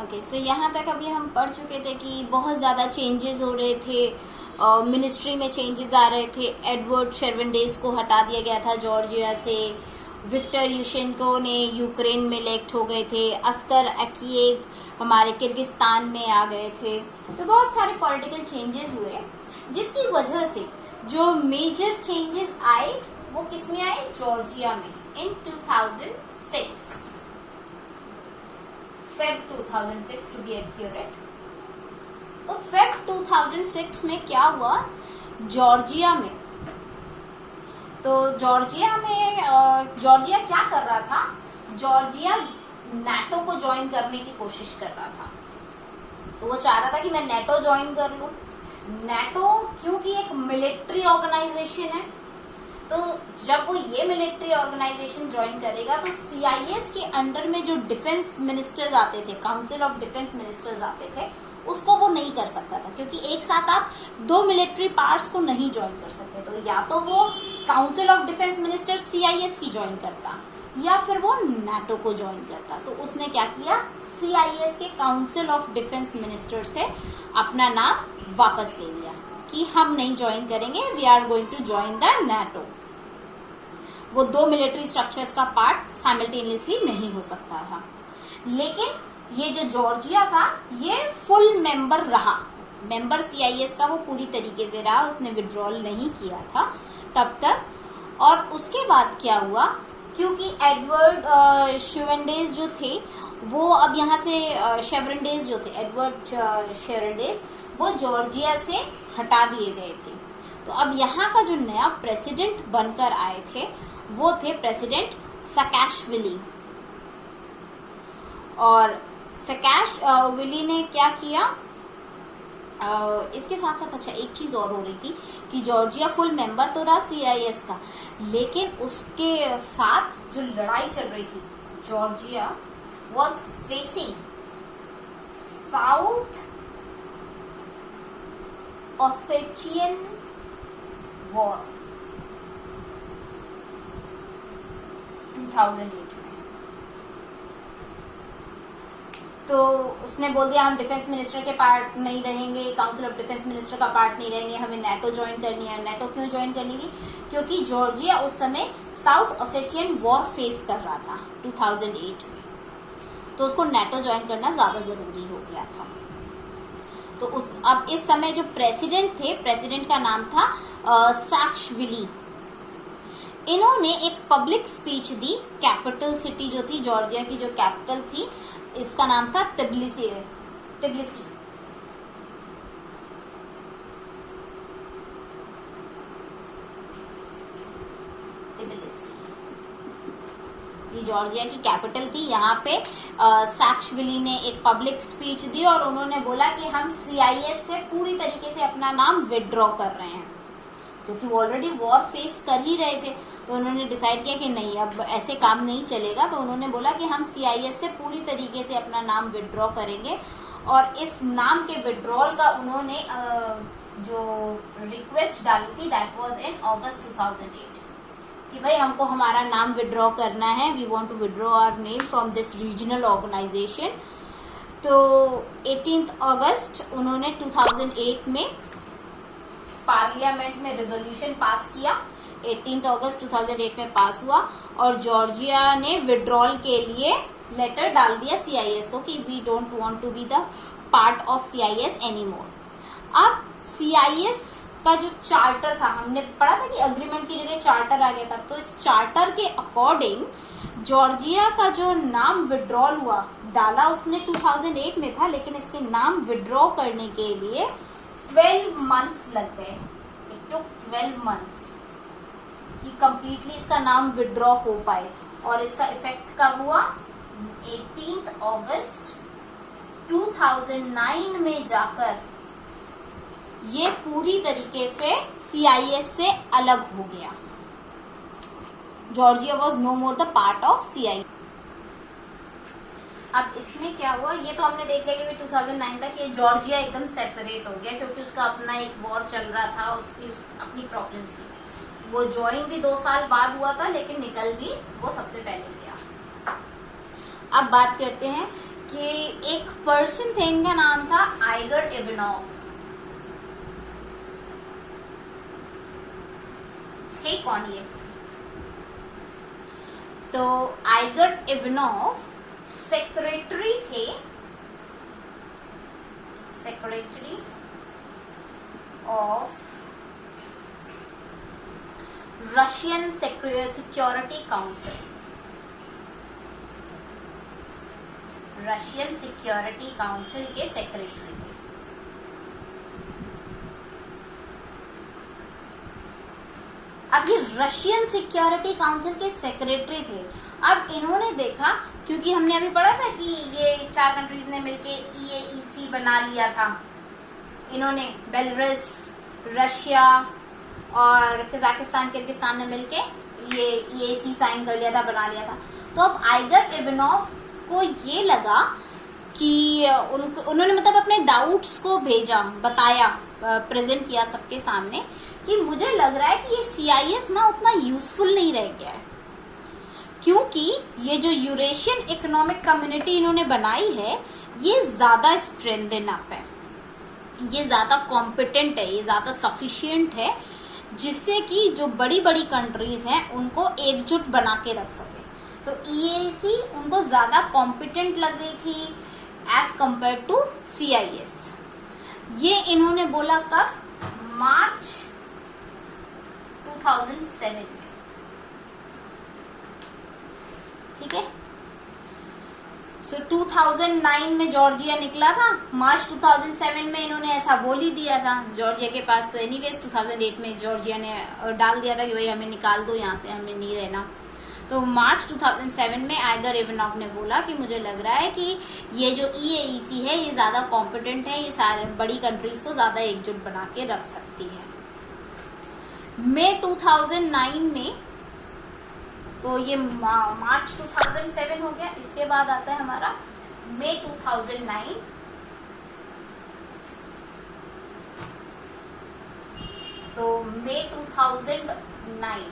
Okay, सो यहाँ तक अभी हम पढ़ चुके थे कि बहुत ज़्यादा चेंजेस हो रहे थे, मिनिस्ट्री में चेंजेस आ रहे थे। एडवर्ड शेरवेंडेस को हटा दिया गया था जॉर्जिया से, विक्टर यूशेंको ने यूक्रेन में इलेक्ट हो गए थे, अस्कर अकीयेव हमारे किर्गिस्तान में आ गए थे। तो बहुत सारे पॉलिटिकल चेंजेस हुए, जिसकी वजह से जो मेजर चेंजेस आए वो किसमें आए? जॉर्जिया में, इन 2006, फेब 2006 टू बी एक्यूरेट। तो फेब 2006 में क्या हुआ जॉर्जिया में? तो जॉर्जिया क्या कर रहा था? जॉर्जिया नाटो को ज्वाइन करने की कोशिश कर रहा था। तो वो चाह रहा था कि मैं नाटो ज्वाइन कर लूं। नाटो क्योंकि एक मिलिट्री ऑर्गेनाइजेशन है, तो जब वो ये मिलिट्री ऑर्गेनाइजेशन ज्वाइन करेगा तो सीआईएस के अंडर में जो डिफेंस मिनिस्टर्स आते थे, काउंसिल ऑफ डिफेंस मिनिस्टर्स आते थे, उसको वो नहीं कर सकता था, क्योंकि एक साथ आप दो मिलिट्री पार्ट्स को नहीं ज्वाइन कर सकते। तो या तो वो council of defence minister CIS की ज्वाइन करता या फिर वो नाटो को ज्वाइन करता। तो उसने क्या किया? सीआईएस के काउंसिल ऑफ डिफेंस मिनिस्टर से अपना नाम वापस ले लिया कि हम नहीं ज्वाइन करेंगे, we are going to join the NATO. वो दो मिलिट्री स्ट्रक्चर्स का पार्ट साइमल्टेनियसली नहीं हो सकता था। लेकिन ये जो जॉर्जिया था ये फुल मेंबर रहा, मेंबर सीआईएस का वो पूरी तरीके से रहा, उसने विड्रॉल नहीं किया था तब तक। और उसके बाद क्या हुआ, क्योंकि एडवर्ड शेरवेंडेस जो थे वो अब यहाँ से शेरवेंडेस जो थे, एडवर्ड शेरवेंडेस, वो जॉर्जिया से हटा दिए गए थे। तो अब यहाँ का जो नया प्रेसिडेंट बनकर आए थे वो थे प्रेसिडेंट साकाशविली। और साकाशविली ने क्या किया? इसके साथ साथ अच्छा एक चीज और हो रही थी कि जॉर्जिया फुल मेंबर तो रहा सीआईएस का, लेकिन उसके साथ जो लड़ाई चल रही थी, Georgia was facing South Ossetian War 2008 में। तो उसने बोल दिया हम डिफेंस मिनिस्टर के पार्ट नहीं रहेंगे, काउंसिल ऑफ डिफेंस मिनिस्टर का पार्ट नहीं रहेंगे, हमें नाटो ज्वाइन करनी है। नाटो क्यों ज्वाइन करनी थी? क्योंकि जॉर्जिया उस समय साउथ ओसेटियन वॉर फेस कर रहा था 2008 में, तो उसको नाटो ज्वाइन करना ज्यादा जरूरी हो गया था। तो अब इस समय जो प्रेसिडेंट थे, प्रेसिडेंट का नाम था साकाशविली। इन्होंने एक पब्लिक स्पीच दी, कैपिटल सिटी जो थी जॉर्जिया की, जो कैपिटल थी, इसका नाम था तिबिलिसी। ये जॉर्जिया की कैपिटल थी। यहाँ पे साकाशविली ने एक पब्लिक स्पीच दी और उन्होंने बोला कि हम सीआईएस से पूरी तरीके से अपना नाम विड्रॉ कर रहे हैं, क्योंकि वो ऑलरेडी वॉर फेस कर ही रहे थे। तो उन्होंने डिसाइड किया कि नहीं, अब ऐसे काम नहीं चलेगा। तो उन्होंने बोला कि हम सीआईएस से पूरी तरीके से अपना नाम विड्रॉ करेंगे। और इस नाम के विड्रॉल का उन्होंने जो रिक्वेस्ट डाली थी, दैट वाज इन अगस्त 2008 कि भाई हमको हमारा नाम विड्रॉ करना है, we want to withdraw our name from this regional organisation. तो 18 अगस्त उन्होंने 2008 में पार्लियामेंट में रेजोल्यूशन पास किया। 18 अगस्त 2008 में पास हुआ और जॉर्जिया ने विड्रॉल के लिए लेटर डाल दिया सीआईएस को कि we don't want to be the part of CIS anymore. अब सीआईएस का जो चार्टर था, हमने पढ़ा था कि अग्रीमेंट की जगह चार्टर आ गया था, तो इस चार्टर के अकॉर्डिंग जॉर्जिया का जो नाम विड्रॉल हुआ, डाला उसने 2008 में था, लेकिन इसके नाम विड्रॉ करने के लिए 12 मंथ्स लग गए। इट टुक 12 मंथ्स कि कंप्लीटली इसका नाम विड्रॉ हो पाए। और इसका इफेक्ट कब हुआ? 18 अगस्त 2009 में जाकर ये पूरी तरीके से सीआईएस से अलग हो गया। Georgia was no more the part of CIS. अब इसमें क्या हुआ, ये तो हमने देख लिया कि 2009 तक ये जॉर्जिया एकदम सेपरेट हो गया, क्योंकि उसका अपना एक वॉर चल रहा था, उसकी अपनी प्रॉब्लम्स थी। वो ज्वाइन भी 2 साल बाद हुआ था, लेकिन निकल भी वो सबसे पहले गया। अब बात करते हैं कि एक पर्सन थे, इनका नाम था आइगर इवानोव। थे कौन ये? तो आइगर इवानोव सेक्रेटरी थे, secretary of Russian security council, Russian security council के सेक्रेटरी थे। अब ये रशियन सिक्योरिटी काउंसिल के सेक्रेटरी थे। अब इन्होंने देखा, क्योंकि हमने अभी पढ़ा था कि ये 4 कंट्रीज ने मिलके EAEC बना लिया था, इन्होंने बेलारूस, रशिया और कजाकिस्तान, किर्गिस्तान ने मिलके ये EAEC साइन कर लिया था, बना लिया था। तो अब आइगर इवानोव को ये लगा कि उन्होंने मतलब अपने डाउट्स को भेजा, बताया, प्रेजेंट किया सबके सामने कि मुझे लग रहा है कि ये CIS ना उतना यूजफुल नहीं रह गया है, क्योंकि ये जो यूरेशियन इकोनॉमिक कम्युनिटी इन्होंने बनाई है ये ज़्यादा स्ट्रेंथन अप है, ये ज़्यादा कॉम्पिटेंट है, ये ज़्यादा सफिशिएंट है, जिससे कि जो बड़ी बड़ी कंट्रीज हैं उनको एकजुट बना के रख सके। तो EAEC उनको ज़्यादा कॉम्पिटेंट लग रही थी एज कंपेयर टू CIS। ये इन्होंने बोला कब? मार्च 2007 में, ठीक है। सो 2009 में जॉर्जिया निकला था, मार्च 2007 में इन्होंने ऐसा बोल ही दिया था। जॉर्जिया के पास तो एनीवेज 2008 में जॉर्जिया ने डाल दिया था कि भाई हमें निकाल दो यहाँ से, हमें नहीं रहना। तो मार्च 2007 में आइगर इवानोव ने बोला कि मुझे लग रहा है कि ये जो EAEC है ये ज़्यादा कॉम्पिटेंट है, ये सारे बड़ी कंट्रीज को ज़्यादा एकजुट बना के रख सकती है। मई 2009 में, तो ये मार्च 2007 हो गया, इसके बाद आता है हमारा मई 2009। तो मई 2009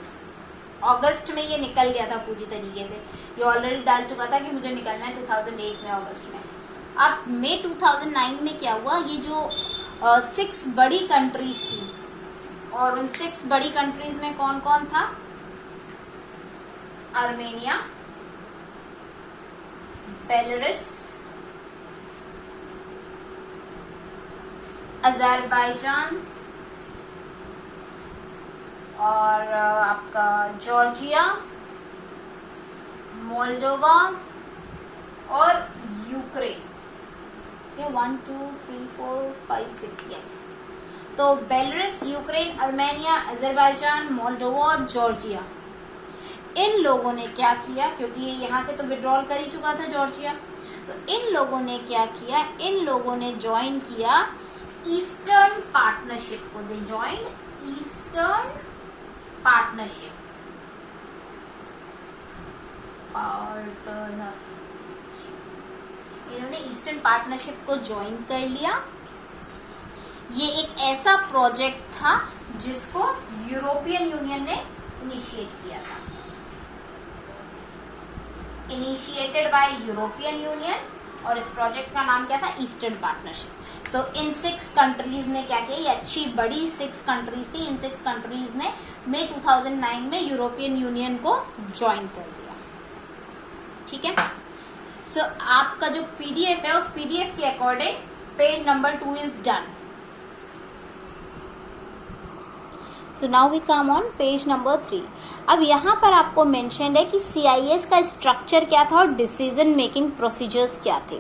अगस्त में ये निकल गया था पूरी तरीके से, ये ऑलरेडी डाल चुका था कि मुझे निकलना है 2008 में अगस्त में। अब मई 2009 में क्या हुआ, ये जो 6 बड़ी कंट्रीज थी, और उन 6 बड़ी कंट्रीज में कौन कौन था? आर्मेनिया, बेलारूस, अज़रबैजान और आपका जॉर्जिया, मोल्डोवा और यूक्रेन। ये 1 2 3 4 5 6, यस। तो Belarus, Ukraine, Armenia, Azerbaijan, Moldova और जॉर्जिया, इन लोगों ने क्या किया, क्योंकि ये यहाँ से तो विड्रॉल कर ही चुका था जॉर्जिया, तो इन लोगों ने क्या किया, इन लोगों ने ज्वाइन किया ईस्टर्न पार्टनरशिप को। दे ज्वाइन ईस्टर्न पार्टनरशिप, इन्होंने ईस्टर्न पार्टनरशिप को ज्वाइन कर लिया। ये एक ऐसा प्रोजेक्ट था जिसको यूरोपियन यूनियन ने इनिशिएट किया था, इनिशिएटेड बाय यूरोपियन यूनियन, और इस प्रोजेक्ट का नाम क्या था? Eastern partnership. तो इन 6 कंट्रीज ने क्या किया, ये अच्छी बड़ी 6 कंट्रीज थी, इन 6 कंट्रीज ने मई 2009 में यूरोपियन यूनियन को ज्वाइन कर दिया, ठीक है। सो आपका जो PDF है, उस PDF के according page number 2 is done. So now we come on page number 3। अब यहाँ पर आपको मेंशन है कि CIS का स्ट्रक्चर क्या था और डिसीजन मेकिंग प्रोसीजर्स क्या थे।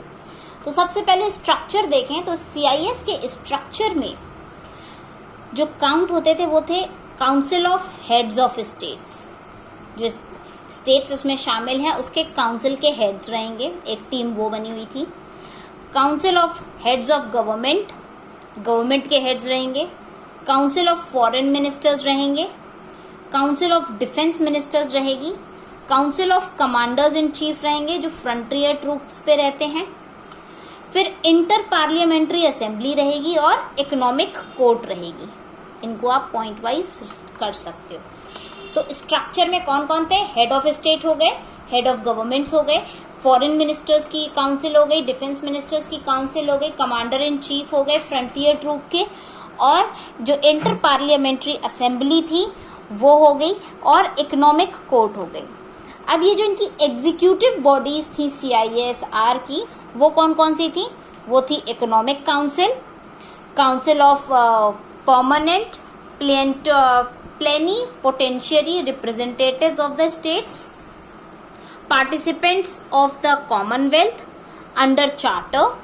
तो सबसे पहले स्ट्रक्चर देखें तो CIS के स्ट्रक्चर में जो काउंट होते थे वो थे council of heads of states. जो स्टेट्स उसमें शामिल हैं उसके काउंसिल के हेड्स रहेंगे, एक टीम वो बनी हुई थी। Council of heads of government, government के हेड्स रहेंगे। काउंसिल ऑफ फॉरेन मिनिस्टर्स रहेंगे। काउंसिल ऑफ डिफेंस मिनिस्टर्स रहेगी। Council of commanders in chief रहेंगे जो फ्रंटियर ट्रूप्स पे रहते हैं। फिर इंटर पार्लियामेंट्री असेंबली रहेगी और इकोनॉमिक कोर्ट रहेगी। इनको आप पॉइंट वाइज कर सकते हो। तो स्ट्रक्चर में कौन कौन थे? हेड ऑफ स्टेट हो गए, हेड ऑफ गवर्नमेंट्स हो गए, फॉरेन मिनिस्टर्स की काउंसिल हो गई, डिफेंस मिनिस्टर्स की काउंसिल हो गई, कमांडर इन चीफ हो गए फ्रंटियर ट्रूप के, और जो इंटर पार्लियामेंट्री असेंबली थी वो हो गई, और इकोनॉमिक कोर्ट हो गई। अब ये जो इनकी एग्जीक्यूटिव बॉडीज थी CISR की, वो कौन कौन सी थी? वो थी economic council, council of permanent plenipotentiary representatives of the states, participants of the commonwealth under charter,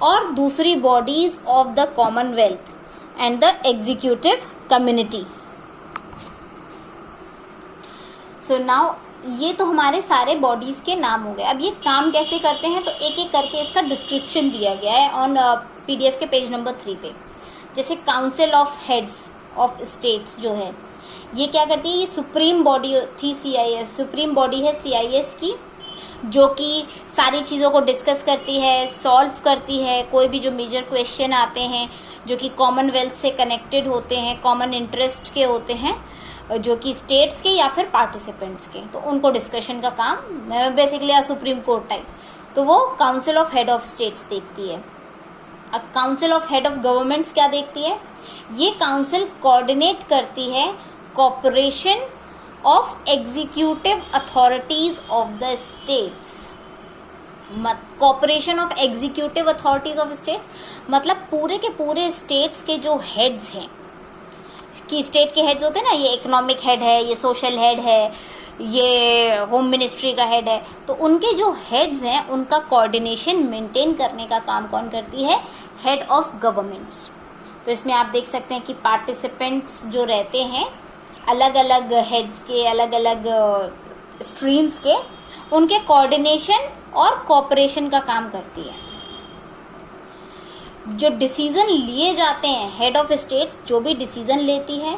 और दूसरी bodies of the commonwealth and the executive community. So now ये तो हमारे सारे बॉडीज के नाम हो गए। अब ये काम कैसे करते हैं तो एक एक करके इसका डिस्क्रिप्शन दिया गया है ऑन PDF के पेज नंबर 3 पे। जैसे council of heads of states जो है, ये क्या करती है? ये सुप्रीम बॉडी थी CIS, सुप्रीम बॉडी है CIS की, जो कि सारी चीज़ों को डिस्कस करती है, सॉल्व करती है। कोई भी जो मेजर क्वेश्चन आते हैं जो कि कॉमनवेल्थ से कनेक्टेड होते हैं, कॉमन इंटरेस्ट के होते हैं, जो कि स्टेट्स के या फिर पार्टिसिपेंट्स के, तो उनको डिस्कशन का काम बेसिकली सुप्रीम कोर्ट टाइप, तो वो council of head of states देखती है। अब council of head of governments क्या देखती है? ये काउंसिल कोऑर्डिनेट करती है cooperation of executive authorities of the states. Cooperation of executive authorities of states मतलब पूरे के पूरे स्टेट्स के जो हेड्स हैं, कि स्टेट के हेड्स होते हैं ना, ये इकोनॉमिक हेड है, ये सोशल हेड है, ये होम मिनिस्ट्री का हेड है, तो उनके जो हेड्स हैं उनका कोऑर्डिनेशन मेंटेन करने का काम कौन करती है? Head of governments. तो इसमें आप देख सकते हैं कि पार्टिसिपेंट्स जो रहते हैं अलग अलग हेड्स के, अलग अलग स्ट्रीम्स के, उनके कोऑर्डिनेशन और कोऑपरेशन का काम करती है। जो डिसीजन लिए जाते हैं, हेड ऑफ स्टेट जो भी डिसीजन लेती है,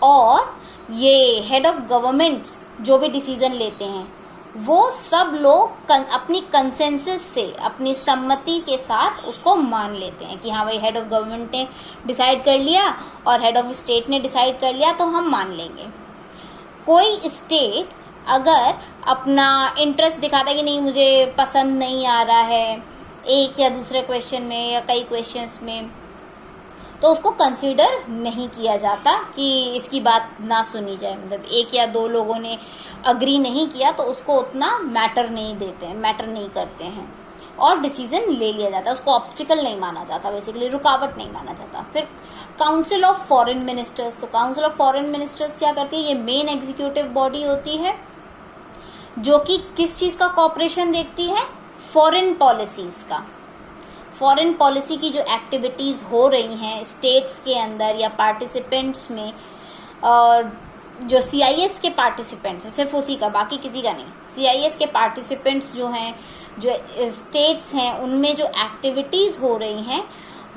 और ये हेड ऑफ गवर्नमेंट्स जो भी डिसीजन लेते हैं, वो सब लोग अपनी कंसेंसस से, अपनी सम्मति के साथ उसको मान लेते हैं कि हाँ भाई हेड ऑफ गवर्नमेंट ने डिसाइड कर लिया और हेड ऑफ स्टेट ने डिसाइड कर लिया तो हम मान लेंगे। कोई स्टेट अगर अपना इंटरेस्ट दिखाता है कि नहीं मुझे पसंद नहीं आ रहा है एक या दूसरे क्वेश्चन में या कई क्वेश्चंस में, तो उसको कंसीडर नहीं किया जाता कि इसकी बात ना सुनी जाए। मतलब एक या दो लोगों ने अग्री नहीं किया तो उसको उतना मैटर नहीं देते हैं, मैटर नहीं करते हैं, और डिसीजन ले लिया जाता है, उसको ऑब्स्टिकल नहीं माना जाता, बेसिकली रुकावट नहीं माना जाता। फिर काउंसिल ऑफ फॉरेन मिनिस्टर्स, तो काउंसिल ऑफ फॉरेन मिनिस्टर्स क्या करती है? ये मेन एग्जीक्यूटिव बॉडी होती है जो कि किस चीज़ का कॉपरेशन देखती है? फॉरेन पॉलिसीज़ का। फॉरेन पॉलिसी की जो एक्टिविटीज़ हो रही हैं स्टेट्स के अंदर या पार्टिसिपेंट्स में, और जो CIS के पार्टिसिपेंट्स हैं, सिर्फ उसी का, बाकी किसी का नहीं, CIS के पार्टिसिपेंट्स जो हैं, जो स्टेट्स हैं, उनमें जो एक्टिविटीज़ हो रही हैं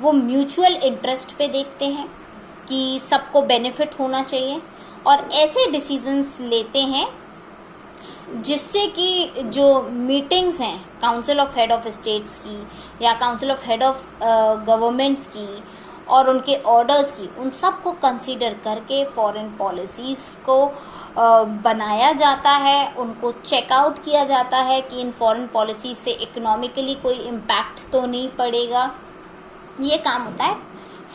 वो म्यूचुअल इंटरेस्ट पे देखते हैं कि सबको बेनिफिट होना चाहिए, और ऐसे डिसीजंस लेते हैं जिससे कि जो मीटिंग्स हैं council of head of states की या council of head of governments की और उनके ऑर्डर्स की, उन सब को कंसीडर करके फॉरेन पॉलिसीज़ को बनाया जाता है, उनको चेकआउट किया जाता है कि इन फॉरेन पॉलिसीज से इकोनॉमिकली कोई इम्पैक्ट तो नहीं पड़ेगा। ये काम होता है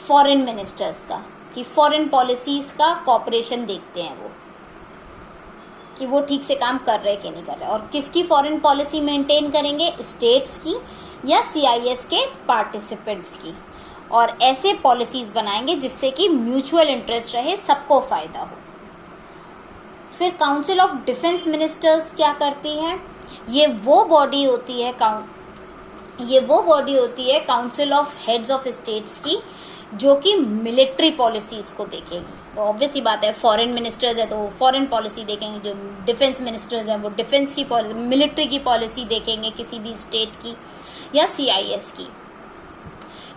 फॉरेन मिनिस्टर्स का, कि फॉरेन पॉलिसीज़ का कॉपरेशन देखते हैं वो, कि वो ठीक से काम कर रहे कि नहीं कर रहे। और किसकी फॉरेन पॉलिसी मेंटेन करेंगे? स्टेट्स की या CIS के पार्टिसिपेंट्स की, और ऐसे पॉलिसीज बनाएंगे जिससे कि म्यूचुअल इंटरेस्ट रहे, सबको फायदा हो। फिर काउंसिल ऑफ डिफेंस मिनिस्टर्स क्या करती है? ये वो बॉडी होती है council of heads of states की, जो कि मिलिट्री पॉलिसीज को देखेगी। तो ऑब्वियस ही बात है, फॉरेन मिनिस्टर्स है तो वो फॉरेन पॉलिसी देखेंगे, जो डिफेंस मिनिस्टर्स हैं वो डिफेंस की पॉलिसी, मिलिट्री की पॉलिसी देखेंगे किसी भी स्टेट की या CIS की।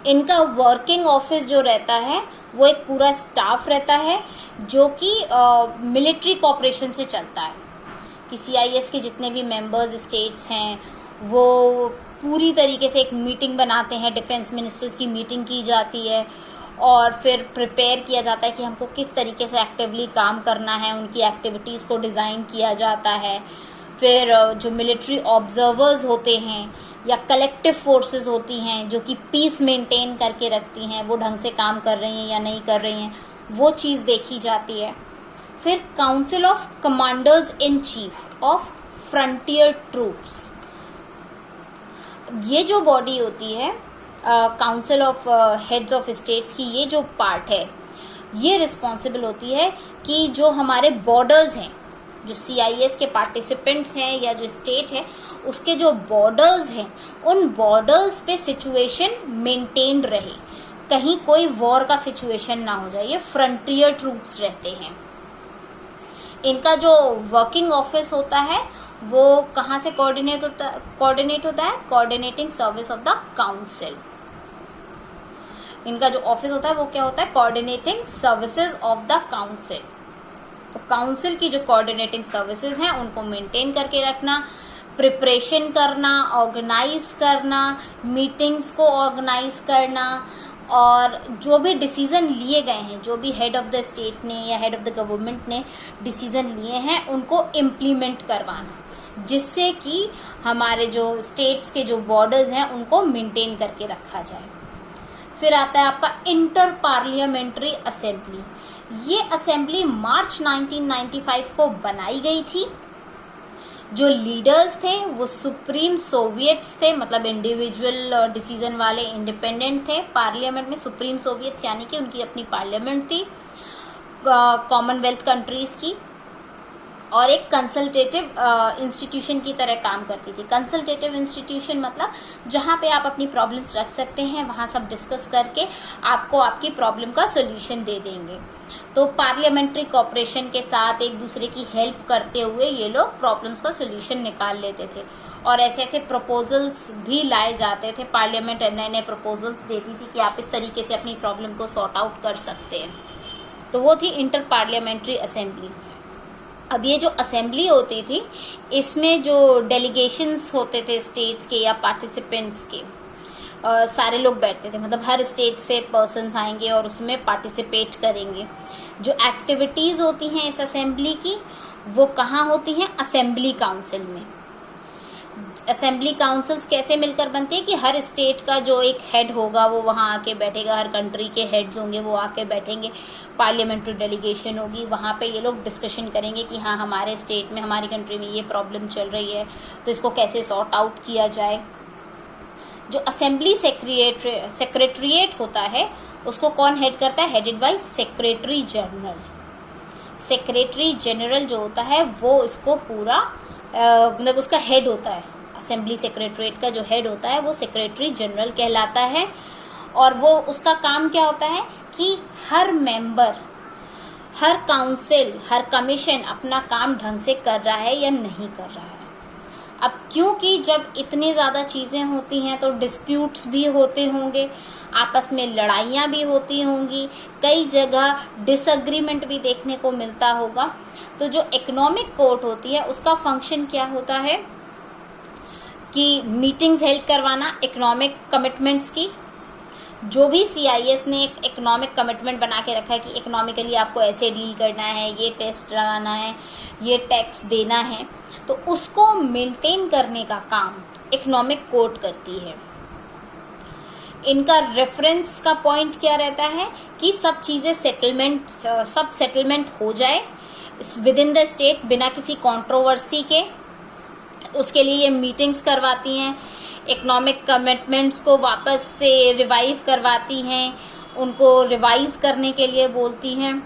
इनका वर्किंग ऑफिस जो रहता है वो एक पूरा स्टाफ रहता है जो कि मिलिट्री कॉपरेशन से चलता है, कि CIS के जितने भी मेंबर्स स्टेट्स हैं वो पूरी तरीके से एक मीटिंग बनाते हैं, डिफेंस मिनिस्टर्स की मीटिंग की जाती है, और फिर प्रिपेयर किया जाता है कि हमको किस तरीके से एक्टिवली काम करना है, उनकी एक्टिविटीज़ को डिज़ाइन किया जाता है। फिर जो मिलिट्री ऑब्जर्वर्स होते हैं या कलेक्टिव फोर्सेस होती हैं जो कि पीस मेंटेन करके रखती हैं, वो ढंग से काम कर रही हैं या नहीं कर रही हैं, वो चीज़ देखी जाती है। फिर council of commanders in chief of frontier troops, ये जो बॉडी होती है council of heads of states की, ये जो पार्ट है ये रिस्पॉन्सिबल होती है कि जो हमारे बॉर्डर्स हैं, जो CIS के पार्टिसिपेंट्स हैं या जो स्टेट है उसके जो बॉर्डर्स हैं, उन बॉर्डर्स पे सिचुएशन मेंटेन रहे, कहीं कोई वॉर का सिचुएशन ना हो जाए। ये फ्रंटियर ट्रूप्स रहते हैं। इनका जो वर्किंग ऑफिस होता है वो कहाँ से कोऑर्डिनेट होता है, coordinating service of the council. इनका जो ऑफिस होता है वो क्या होता है, coordinating services of the council. तो काउंसिल की जो कोऑर्डिनेटिंग सर्विसेज हैं उनको मेंटेन करके रखना, प्रिपरेशन करना, ऑर्गेनाइज करना, मीटिंग्स को ऑर्गेनाइज करना, और जो भी डिसीजन लिए गए हैं, जो भी हेड ऑफ द स्टेट ने या हेड ऑफ द गवर्नमेंट ने डिसीजन लिए हैं उनको इम्प्लीमेंट करवाना, जिससे कि हमारे जो स्टेट्स के जो बॉर्डर्स हैं उनको मेंटेन करके रखा जाए। फिर आता है आपका इंटर पार्लियामेंट्री असेंबली। ये असेंबली मार्च 1995 को बनाई गई थी। जो लीडर्स थे वो सुप्रीम सोवियट्स थे, मतलब इंडिविजुअल डिसीजन वाले इंडिपेंडेंट थे। पार्लियामेंट में सुप्रीम सोवियट्स यानी कि उनकी अपनी पार्लियामेंट थी कॉमनवेल्थ कंट्रीज की, और एक कंसल्टेटिव इंस्टीट्यूशन की तरह काम करती थी। कंसल्टेटिव इंस्टीट्यूशन मतलब जहाँ पे आप अपनी प्रॉब्लम्स रख सकते हैं, वहाँ सब डिस्कस करके आपको आपकी प्रॉब्लम का सोल्यूशन दे देंगे। तो पार्लियामेंट्री कोऑपरेशन के साथ एक दूसरे की हेल्प करते हुए ये लोग प्रॉब्लम्स का सोल्यूशन निकाल लेते थे, और ऐसे ऐसे प्रपोजल्स भी लाए जाते थे। पार्लियामेंट नए नए प्रपोजल्स देती थी कि आप इस तरीके से अपनी प्रॉब्लम को सॉर्ट आउट कर सकते हैं। तो वो थी इंटर पार्लियामेंट्री असेंबली। अब ये जो असेंबली होती थी इसमें जो डेलीगेशंस होते थे स्टेट्स के या पार्टिसिपेंट्स के, सारे लोग बैठते थे, मतलब हर स्टेट से पर्सन्स आएंगे और उसमें पार्टिसिपेट करेंगे। जो एक्टिविटीज़ होती हैं इस असेंबली की वो कहाँ होती हैं, असेंबली काउंसिल में। असेंबली काउंसिल्स कैसे मिलकर बनती है कि हर स्टेट का जो एक हेड होगा वो वहाँ आके बैठेगा, हर कंट्री के हेड्स होंगे वो आके बैठेंगे, पार्लियामेंट्री डेलीगेशन होगी, वहाँ पे ये लोग डिस्कशन करेंगे कि हाँ हमारे स्टेट में, हमारी कंट्री में ये प्रॉब्लम चल रही है तो इसको कैसे सॉर्ट आउट किया जाए। जो असेंबली सेक्रेटरीट होता है उसको कौन हेड करता है, headed by secretary general. Secretary general जो होता है वो इसको पूरा मतलब उसका हेड होता है। असेंबली सेक्रेटरीट का जो हेड होता है वो सेक्रेटरी जनरल कहलाता है। और वो उसका काम क्या होता है कि हर मेंबर, हर काउंसिल, हर कमीशन अपना काम ढंग से कर रहा है या नहीं कर रहा है। अब क्योंकि जब इतनी ज़्यादा चीज़ें होती हैं तो डिस्प्यूट्स भी होते होंगे, आपस में लड़ाइयाँ भी होती होंगी, कई जगह डिसएग्रीमेंट भी देखने को मिलता होगा। तो जो इकोनॉमिक कोर्ट होती है उसका फंक्शन क्या होता है कि मीटिंग्स हेल्ड करवाना इकोनॉमिक कमिटमेंट्स की। जो भी CIS ने एक इकोनॉमिक कमिटमेंट बना के रखा है कि इकोनॉमिकली आपको ऐसे डील करना है, ये टेस्ट लगाना है, ये टैक्स देना है, तो उसको मेंटेन करने का काम इकोनॉमिक कोर्ट करती है। इनका रेफरेंस का पॉइंट क्या रहता है कि सब चीज़ें सेटलमेंट हो जाए विद इन द स्टेट बिना किसी कंट्रोवर्सी के। उसके लिए ये मीटिंग्स करवाती हैं, इकोनॉमिक कमिटमेंट्स को वापस से रिवाइव करवाती हैं, उनको रिवाइज करने के लिए बोलती हैं,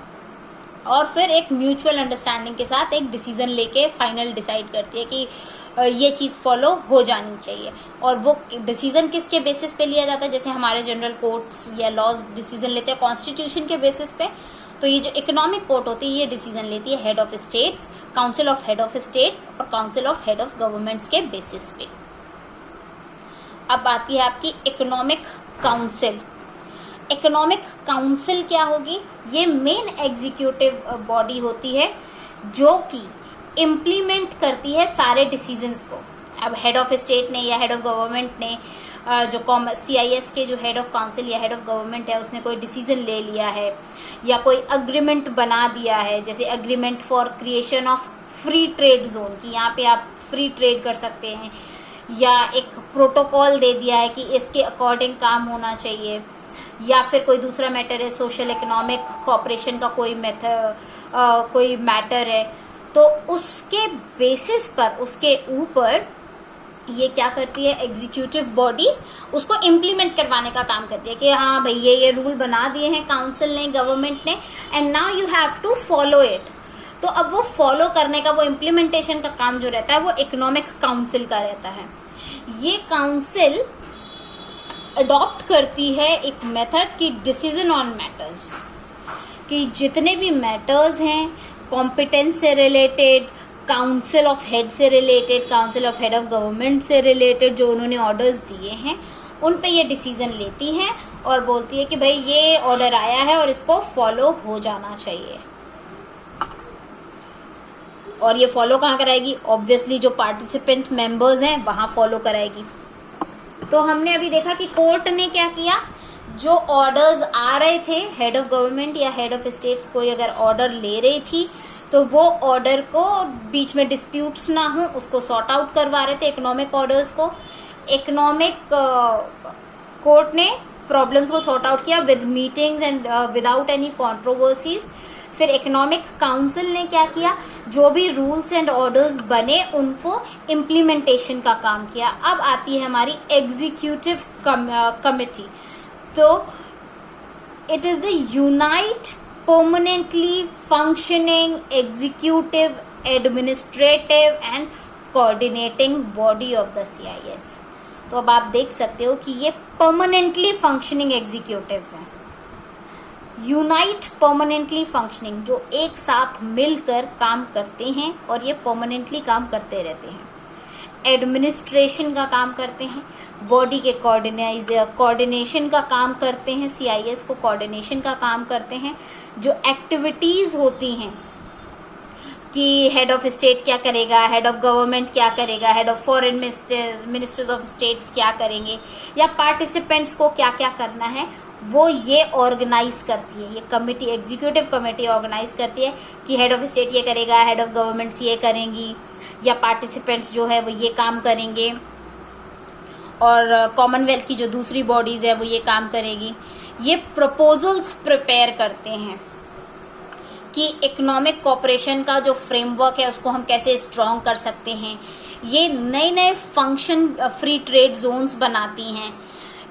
और फिर एक म्यूचुअल अंडरस्टैंडिंग के साथ एक डिसीजन लेके फाइनल डिसाइड करती है कि ये चीज़ फॉलो हो जानी चाहिए। और वो डिसीजन किसके बेसिस पे लिया जाता है, जैसे हमारे जनरल कोर्ट्स या लॉज डिसीजन लेते हैं कॉन्स्टिट्यूशन के बेसिस पे, तो ये जो इकोनॉमिक कोर्ट होती है ये डिसीजन लेती है head of states, council of head of states और council of head of governments के बेसिस पे। अब आती है आपकी इकोनॉमिक काउंसिल। इकोनॉमिक काउंसिल क्या होगी, ये मेन एग्जीक्यूटिव बॉडी होती है जो कि इम्प्लीमेंट करती है सारे डिसीजंस को। अब हेड ऑफ स्टेट ने या हेड ऑफ गवर्नमेंट ने जो CIS के जो हेड ऑफ काउंसिल या हेड ऑफ गवर्नमेंट है उसने कोई डिसीजन ले लिया है या कोई अग्रीमेंट बना दिया है, जैसे agreement for creation of free trade zone, कि यहाँ पे आप फ्री ट्रेड कर सकते हैं, या एक प्रोटोकॉल दे दिया है कि इसके अकॉर्डिंग काम होना चाहिए, या फिर कोई दूसरा मैटर है, सोशल इकोनॉमिक कोऑपरेशन का कोई कोई मैटर है, तो उसके बेसिस पर, उसके ऊपर ये क्या करती है एग्जीक्यूटिव बॉडी, उसको इम्प्लीमेंट करवाने का काम करती है कि हाँ भाई ये रूल बना दिए हैं काउंसिल ने, गवर्नमेंट ने, and now you have to follow it. तो अब वो फॉलो करने का, वो इम्प्लीमेंटेशन का काम जो रहता है वो इकोनॉमिक काउंसिल का रहता है। ये काउंसिल अडॉप्ट करती है एक मेथड की डिसीजन ऑन मैटर्स, कि जितने भी मैटर्स हैं कॉम्पिटेंस से रिलेटेड, काउंसिल ऑफ हेड से related, council of head of government से रिलेटेड, जो उन्होंने ऑर्डर्स दिए हैं उन पे ये डिसीजन लेती हैं और बोलती है कि भाई ये ऑर्डर आया है और इसको फॉलो हो जाना चाहिए। और ये फॉलो कहाँ कराएगी? ऑब्वियसली जो पार्टिसिपेंट मेंबर्स हैं वहाँ फॉलो कराएगी। तो हमने अभी देखा कि कोर्ट ने क्या किया, जो ऑर्डर्स आ रहे थे, हेड ऑफ गवर्नमेंट या हेड ऑफ स्टेट्स कोई अगर ऑर्डर ले रही थी तो वो ऑर्डर को बीच में डिस्प्यूट्स ना हो उसको सॉर्ट आउट करवा रहे थे, इकोनॉमिक ऑर्डर्स को। इकोनॉमिक कोर्ट ने प्रॉब्लम्स को सॉर्ट आउट किया with meetings and without any controversies. फिर इकोनॉमिक काउंसिल ने क्या किया, जो भी रूल्स एंड ऑर्डर्स बने उनको इम्प्लीमेंटेशन का काम किया। अब आती है हमारी एग्जीक्यूटिव कमिटी। तो it is the unite permanently functioning executive, administrative and coordinating body of the CIS। तो अब आप देख सकते हो कि ये परमानेंटली फंक्शनिंग एग्जीक्यूटिव्स हैं, यूनाइट परमानेंटली फंक्शनिंग, जो एक साथ मिलकर काम करते हैं और ये परमानेंटली काम करते रहते हैं। एडमिनिस्ट्रेशन का काम करते हैं, बॉडी के कोऑर्डिनेशन का काम करते हैं, CIS को कोऑर्डिनेशन का काम करते हैं। जो एक्टिविटीज होती हैं कि हेड ऑफ स्टेट क्या करेगा, हेड ऑफ गवर्नमेंट क्या करेगा, head of foreign ministers of states क्या करेंगे, या पार्टिसिपेंट्स को क्या क्या करना है, वो ये ऑर्गेनाइज करती है। ये कमेटी, एग्जीक्यूटिव कमेटी ऑर्गेनाइज करती है कि हेड ऑफ स्टेट ये करेगा, हेड ऑफ गवर्नमेंट्स ये करेंगी, या पार्टिसिपेंट्स जो है वो ये काम करेंगे, और कॉमनवेल्थ की जो दूसरी बॉडीज है वो ये काम करेगी। ये प्रपोजल्स प्रिपेयर करते हैं कि इकोनॉमिक कोऑपरेशन का जो फ्रेमवर्क है उसको हम कैसे स्ट्रॉन्ग कर सकते हैं। ये नए नए फंक्शन फ्री ट्रेड जोन्स बनाती हैं,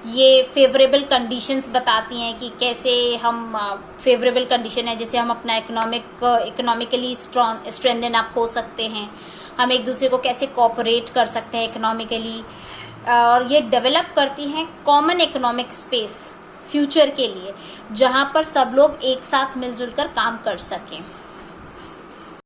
ये फेवरेबल कंडीशंस बताती हैं कि कैसे हम फेवरेबल कंडीशन है जैसे हम अपना इकोनॉमिकली स्ट्रेंथन अप हो सकते हैं, हम एक दूसरे को कैसे कोऑपरेट कर सकते हैं इकोनॉमिकली। और ये डेवलप करती हैं कॉमन इकोनॉमिक स्पेस फ्यूचर के लिए, जहाँ पर सब लोग एक साथ मिलजुल कर काम कर सकें।